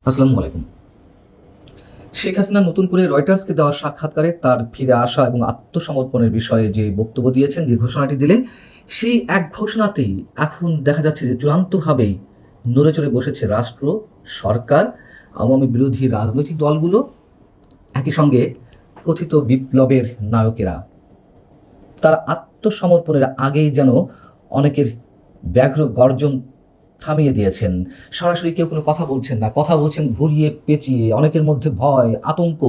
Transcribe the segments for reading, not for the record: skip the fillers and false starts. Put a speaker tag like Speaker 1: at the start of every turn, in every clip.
Speaker 1: আসসালামু আলাইকুম। শেখ হাসিনা নতুন করে রয়টার্সকে দেওয়া সাক্ষাৎকারে তার ফিরে আসা এবং আত্মসমর্পণের বিষয়ে যে বক্তব্য দিয়েছেন, যে ঘোষণাটি দিলেন, সেই এক ঘোষণাতেই এখন দেখা যাচ্ছে যে চূড়ান্তভাবেই নড়ে চড়ে বসেছে রাষ্ট্র, সরকার, আওয়ামী বিরোধী রাজনৈতিক দলগুলো, একই সঙ্গে কথিত বিপ্লবের নায়কেরা। তারা আত্মসমর্পণের আগেই যেন অনেকের ব্যাঘ্র গর্জন থামিয়ে দিয়েছেন। সরাসরি কেউ কোনো কথা বলছেন না, কথা বলছেন ঘুরিয়ে পেঁচিয়ে। অনেকের মধ্যে ভয়, আতঙ্ক,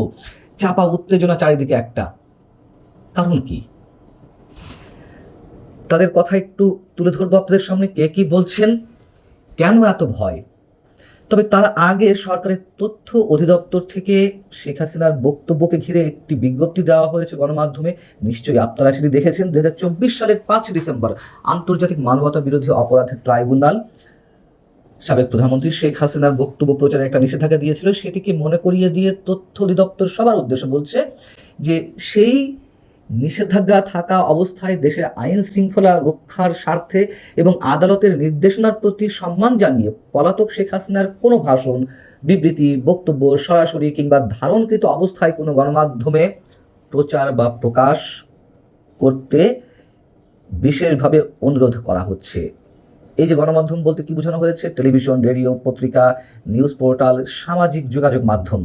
Speaker 1: চাপা উত্তেজনা চারিদিকে একটা। কারণ কি? তাদের কথা একটু তুলে ধরবো আপনাদের সামনে, কে কি বলছেন, কেন এত ভয়। তবে তার আগে সরকারের তথ্য অধিদপ্তর থেকে শেখ হাসিনার বক্তব্যকে ঘিরে একটি বিজ্ঞপ্তি দেওয়া হয়েছে গণমাধ্যমে। নিশ্চয়ই আপনারা সেটি দেখেছেন। 2024 সালের 5 ডিসেম্বর আন্তর্জাতিক মানবতা বিরোধী অপরাধের ট্রাইব্যুনাল সাবেক প্রধানমন্ত্রী শেখ হাসিনার বক্তব্য প্রচারে একটা নিষেধাজ্ঞা দিয়েছিল। সেটিকে মনে করিয়ে দিয়ে তথ্য অধিদপ্তর সবার উদ্দেশ্যে বলছে যে সেই নিষেধাজ্ঞা থাকা অবস্থায় দেশের আইন শৃঙ্খলা রক্ষার স্বার্থে এবং আদালতের নির্দেশনার প্রতি সম্মান জানিয়ে পলাতক শেখ হাসিনার কোনো ভাষণ, বিবৃতি, বক্তব্য সরাসরি কিংবা ধারণকৃত অবস্থায় কোনো গণমাধ্যমে প্রচার বা প্রকাশ করতে বিশেষভাবে অনুরোধ করা হচ্ছে। এই যে গণমাধ্যম বলতে কি বোঝানো হয়েছে? টেলিভিশন, রেডিও, পত্রিকা, নিউজ পোর্টাল, সামাজিক যোগাযোগ মাধ্যম।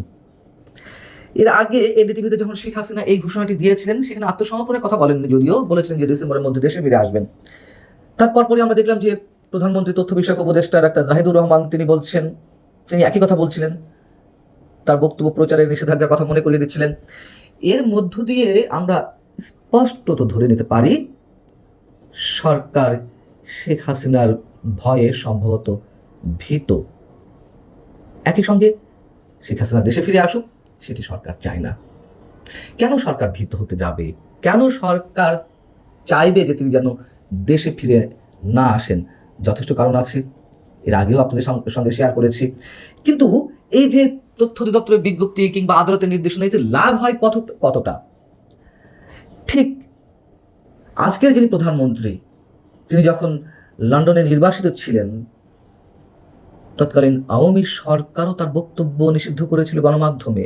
Speaker 1: এর আগে এনডিটিভিতে যখন শেখ হাসিনা এই ঘোষণাটি দিয়েছিলেন, সেখানে আত্মসমর্পণের কথা বলেননি, যদিও বলেছেন যে ডিসেম্বরের মধ্যে দেশে ফিরে আসবেন। তারপরই আমরা দেখলাম যে প্রধানমন্ত্রী তথ্য বিষয়ক উপদেষ্টা ডাক্তার জাহিদুর রহমান তিনি একই কথা বলছিলেন, তার বক্তব্য প্রচারের নিষেধাজ্ঞার কথা মনে করিয়ে দিচ্ছিলেন। এর মধ্য দিয়ে আমরা স্পষ্টত ধরে নিতে পারি সরকার শেখ হাসিনার ভয়ে সম্ভবত ভীত। একই সঙ্গে শেখ হাসিনা দেশে ফিরে আসুক, সেটি সরকার চায় না। কেন সরকার ভীত হতে যাবে? কেন সরকার চাইবে যে তিনি যেন দেশে ফিরে না আসেন? যথেষ্ট কারণ আছে, এর আগেও আপনাদের সঙ্গে শেয়ার করেছি। কিন্তু এই যে তথ্য অধিদপ্তরের বিজ্ঞপ্তি কিংবা আদালতের নির্দেশনা, এতে লাভ হয় কতটা? ঠিক আজকের যিনি প্রধানমন্ত্রী, তিনি যখন লন্ডনে নির্বাসিত ছিলেন, তৎকালীন আওয়ামী সরকারও তার বক্তব্য নিষিদ্ধ করেছিল গণমাধ্যমে।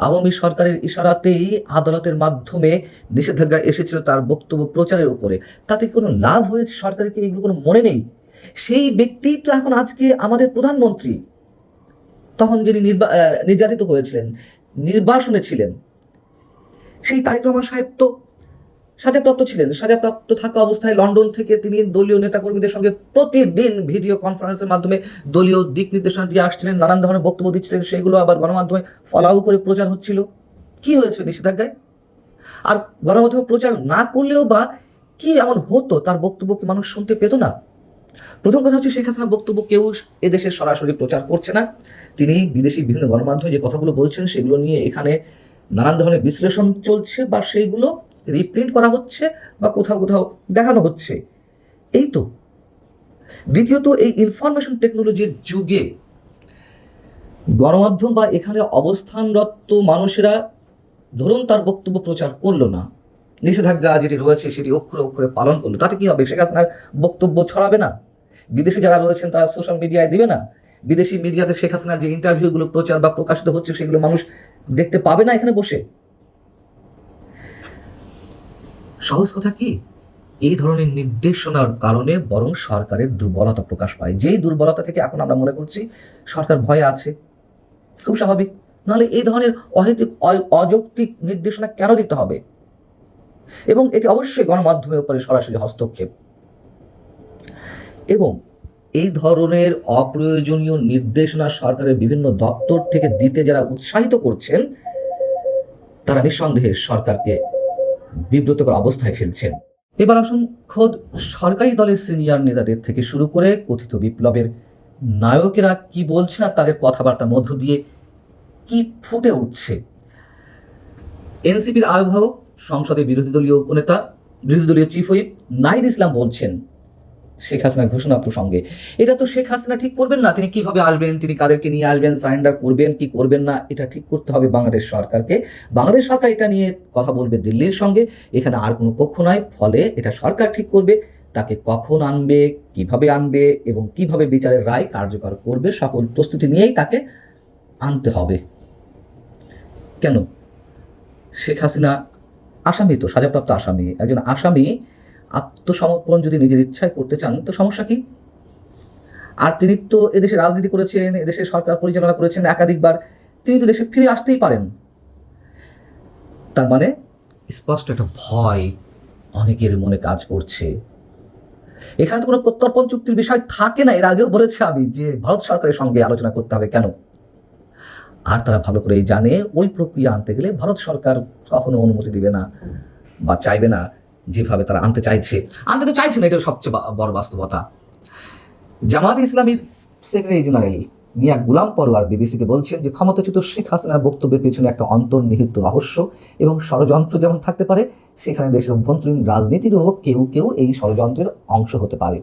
Speaker 1: আওয়ামী সরকারের ইশারাতেই আদালতের মাধ্যমে নিষেধাজ্ঞা এসেছিল তার বক্তব্য প্রচারের উপরে। তাতে কোনো লাভ হয়েছে সরকারের কি? এগুলো কোনো মনে নেই? সেই ব্যক্তি তো এখন আজকে আমাদের প্রধানমন্ত্রী। তখন যিনি নির্যাতিত হয়েছিলেন, নির্বাসনে ছিলেন, সেই তারেক রহমান সাহেব তো সাজাপ্রাপ্ত ছিলেন। সাজাপ্রাপ্ত থাকা অবস্থায় লন্ডন থেকে তিনি দলীয় নেতাকর্মীদের সঙ্গে প্রতিদিন ভিডিও কনফারেন্সের মাধ্যমে দলীয় দিক নির্দেশনা দিয়ে আসছিলেন, নানান ধরনের বক্তব্য দিচ্ছিলেন, সেগুলো আবার গণমাধ্যমে ফলাও করে প্রচার হচ্ছিল। কি হয়েছে নিষেধাজ্ঞায়? আর গণমাধ্যমে প্রচার না করলেও বা কি এমন হতো, তার বক্তব্য কি মানুষ শুনতে পেত না? প্রথম কথা হচ্ছে, শেখ হাসিনার বক্তব্য কেউ এদেশে সরাসরি প্রচার করছে না। তিনি বিদেশি বিভিন্ন গণমাধ্যমে যে কথাগুলো বলছেন, সেগুলো নিয়ে এখানে নানান ধরনের বিশ্লেষণ চলছে, বা সেইগুলো রিপ্রিন্ট করা হচ্ছে বা কোথাও কোথাও দেখানো হচ্ছে। এই তো। দ্বিতীয়ত, এই ইনফরমেশন টেকনোলজির যুগে গণমাধ্যম বা এখানে অবস্থানরত মানুষেরা ধরুন তার বক্তব্য প্রচার করলো না, নিষেধাজ্ঞা যেটি রয়েছে সেটি অক্ষরে অক্ষরে পালন করলো, তাতে কি হবে? শেখ হাসিনার বক্তব্য ছড়াবে না? বিদেশে যারা রয়েছেন তারা সোশ্যাল মিডিয়ায় দিবে না? বিদেশি মিডিয়াতে শেখ হাসিনার যে ইন্টারভিউগুলো প্রচার বা প্রকাশিত হচ্ছে, সেগুলো মানুষ দেখতে পাবে না এখানে বসে? সহজ কথা কি, এই ধরনের নির্দেশনার কারণে বরং সরকারের দুর্বলতা প্রকাশ পায়। যেই দুর্বলতা থেকে এখন আমরা মনে করছি সরকার ভয়ে আছে। খুব স্বাভাবিক। নাহলে এই ধরনের অহেতুক অযৌক্তিক নির্দেশনা কেন দিতে হবে? এবং এটি অবশ্যই গণমাধ্যমের উপরে সরাসরি হস্তক্ষেপ। এবং এই ধরনের অপ্রয়োজনীয় নির্দেশনা সরকারের বিভিন্ন দপ্তর থেকে দিতে যারা উৎসাহিত করছেন, তারা নিঃসন্দেহে সরকারকে বিব্রতকর অবস্থায় ফেলছেন। এবার আসুন, খোদ সরকারি দলের সিনিয়র নেতাদের থেকে শুরু করে কথিত বিপ্লবের নায়কেরা কি বলছেন আর তাদের কথাবার্তার মধ্য দিয়ে কি ফুটে উঠছে। এনসিপির আহ্বায়ক, সংসদে বিরোধী দলীয় চিফ হুইপ নাহিদ ইসলাম বলছেন শেখ হাসিনার ঘোষণা প্রসঙ্গে, এটা তো শেখ হাসিনা ঠিক করবেন না। তিনি কিভাবে আসবেন, তিনি কাদেরকে নিয়ে আসবেন, সারেন্ডার করবেন কি করবেন না, এটা ঠিক করতে হবে বাংলাদেশ সরকারকে। বাংলাদেশ সরকার এটা নিয়ে কথা বলবে দিল্লির সঙ্গে, এখানে আর কোনো পক্ষ নয়। ফলে এটা সরকার ঠিক করবে তাকে কখন আনবে, কিভাবে আনবে এবং কিভাবে বিচারের রায় কার্যকর করবে। সকল প্রস্তুতি নিয়েই তাকে আনতে হবে। কেন? শেখ হাসিনা আসামি, তো সাজাপ্রাপ্ত আসামি। একজন আসামি আত্মসমর্পণ যদি নিজের ইচ্ছায় করতে চান তো সমস্যা কি? আর তিনি তো এদেশে রাজনীতি করেছেন, এদেশে সরকার পরিচালনা করেছেন একাধিকবার, তিনি তো দেশে ফিরে আসতেই পারেন। তার মানে স্পষ্ট একটা ভয় অনেকের মনে কাজ করছে। এখানে তো কোনো প্রত্যর্পণ চুক্তির বিষয় থাকে না। এর আগেও বলেছি আমি যে ভারত সরকারের সঙ্গে আলোচনা করতে হবে। কেন? আর তারা ভালো করেই জানে ওই প্রক্রিয়া আনতে গেলে ভারত সরকার কখনো অনুমতি দিবে না বা চাইবে না যেভাবে তারা আনতে চাইছে। আনতে তো চাইছে না, এটা সবচেয়ে বড় বাস্তবতা। জামায়াত ইসলামীর সেক্রেটারি জেনারেল মিয়া গুলাম পরোয়ার বিবিসিকে বলছেন যে ক্ষমতাচ্যুত শেখ হাসিনার বক্তব্যের পেছনে একটা অন্তর্নিহিত রহস্য এবং ষড়যন্ত্র যেমন থাকতে পারে, সেখানে দেশের অভ্যন্তরীণ রাজনীতিরও কেউ কেউ এই ষড়যন্ত্রের অংশ হতে পারে।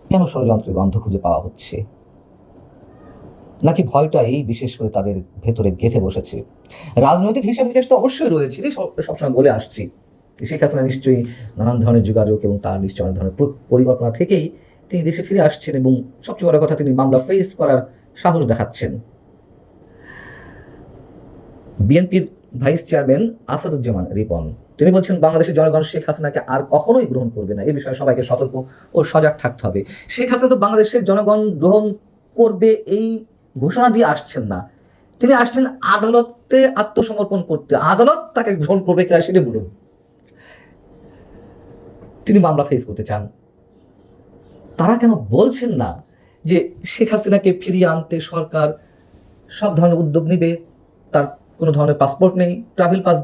Speaker 1: কেন ষড়যন্ত্রের গন্ধ খুঁজে পাওয়া হচ্ছে? নাকি ভয়টাই বিশেষ করে তাদের ভেতরে গেঁথে বসেছে? রাজনৈতিক হিসাব নিকাশ তো অবশ্যই রয়েছে, সবসময় বলে আসছি। শেখ হাসিনা নিশ্চয়ই নানান ধরনের যোগাযোগ এবং তার নিশ্চয় অনেক ধরনের পরিকল্পনা থেকেই তিনি দেশে ফিরে আসছেন এবং সবচেয়ে বড় কথা তিনি মামলা ফেস করার সাহস দেখাচ্ছেন। বিএনপির ভাইস চেয়ারম্যান আসাদুজ্জামান রিপন তিনি বলছেন বাংলাদেশের জনগণ শেখ হাসিনাকে আর কখনোই গ্রহণ করবে না। এই বিষয়ে সবাইকে সতর্ক ও সজাগ থাকতে হবে। শেখ হাসিনা তো বাংলাদেশের জনগণ গ্রহণ করবে এই ঘোষণা দিয়ে আসছেন না, তিনি আসছেন আদালতে আত্মসমর্পণ করতে। আদালত তাকে গ্রহণ করবে কিনা সেটা বলুন। তিনি মামলা ফেস করতে চান। তারা কেন বলছেন না যে শেখ হাসিনাকে ফিরিয়ে আনতে সরকার সব ধরনের উদ্যোগ নেবে, তার কোনো ধরনের পাসপোর্ট নেই, ট্রাভেল পাস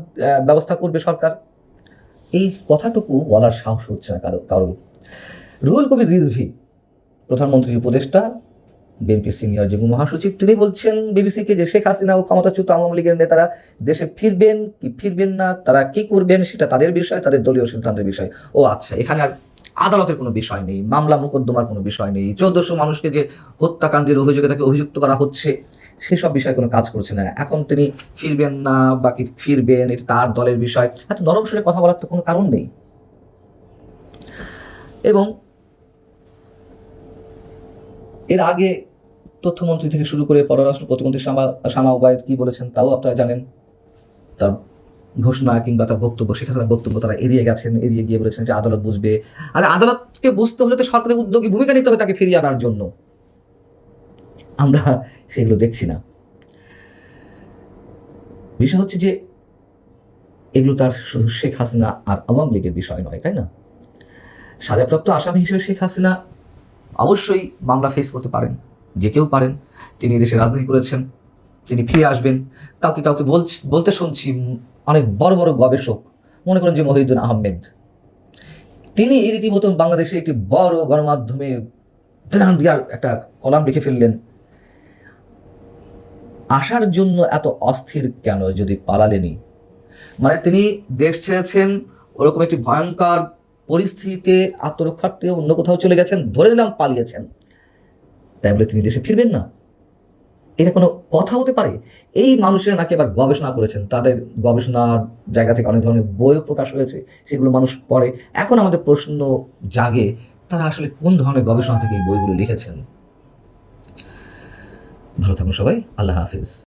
Speaker 1: ব্যবস্থা করবে সরকার? এই কথাটুকু বলার সাহস হচ্ছে না কারো। রুহুল কবির রিজভী প্রধানমন্ত্রীর উপদেষ্টা, বিএনপি সিনিয়র যুগ্ম মহাসচিব, তিনি বলছেন বিবিসিকে যে শেখ হাসিনা ও ক্ষমতাচ্যুত আওয়ামী লীগের নেতারা দেশে ফিরবেন কি ফিরবেন না, তারা কি করবেন সেটা তাদের বিষয়, তাদের দলীয় সিদ্ধান্তের বিষয়। ও আচ্ছা, এখানে আর আদালতের কোনো বিষয় নেই, মামলা মোকদ্দমার কোনো বিষয় নেই, 1400 মানুষকে যে হত্যাকাণ্ডের অভিযোগে তাকে অভিযুক্ত করা হচ্ছে সেসব বিষয়ে কোনো কাজ করছে না। এখন তিনি ফিরবেন না বা কি ফিরবেন এটা তার দলের বিষয়। এত নরম সুরে কথা বলার তো কোনো কারণ নেই। এবং এর আগে তথ্যমন্ত্রী থেকে শুরু করে পররাষ্ট্র প্রতিমন্ত্রী শামা ওবায়েদ কি বলেছেন তাও আপনারা জানেন। তার ঘোষণা কিংবা তার বক্তব্য, শেখ হাসিনার বক্তব্য তারা এড়িয়ে গেছেন, এড়িয়ে গিয়ে বলেছেন যে আদালত বুঝবে। আর আদালতকে বুঝতে হলে তো সরকারের উদ্যোগী ভূমিকা নিতে হবে তাকে ফিরিয়ে আনার জন্য। আমরা সেগুলো দেখছি না। বিষয় হচ্ছে যে এগুলো তার শুধু শেখ হাসিনা আর আওয়ামী লীগের বিষয় নয়, তাই না? সাজাপ্রাপ্ত আসামি হিসেবে শেখ হাসিনা অবশ্যই মামলা ফেস করতে পারেন, যে কেউ পারেন। তিনি দেশে রাজনীতি করেছেন, তিনি ফিরে আসবেন। কাউকে কাউকে বলতে শুনছি, অনেক বড় বড় গবেষক, মনে করেন যে মহিউদ্দিন আহমেদ, তিনি রীতিমতো বাংলাদেশে একটি বড় গণমাধ্যমে দিয়ার একটা কলাম লিখে ফেললেন। আসার জন্য এত অস্থির কেন যদি পালালেনি? মানে তিনি দেশ ছেড়েছেন, ওরকম একটি ভয়ঙ্কর পরিস্থিতিতে আত্মরক্ষার্থে অন্য কোথাও চলে গেছেন, ধরে নিলাম পালিয়েছেন, তাই বলে তিনি দেশে ফিরবেন না? এটা কোনো কথা হতে পারে? এই মানুষেরা নাকি আবার গবেষণা করেছেন, তাদের গবেষণার জায়গা থেকে অনেক ধরনের বইও প্রকাশ হয়েছে, সেগুলো মানুষ পড়ে। এখন আমাদের প্রশ্ন জাগে তারা আসলে কোন ধরনের গবেষণা থেকে এই বইগুলো লিখেছেন। ভালো থাকুন সবাই, আল্লাহ হাফিজ।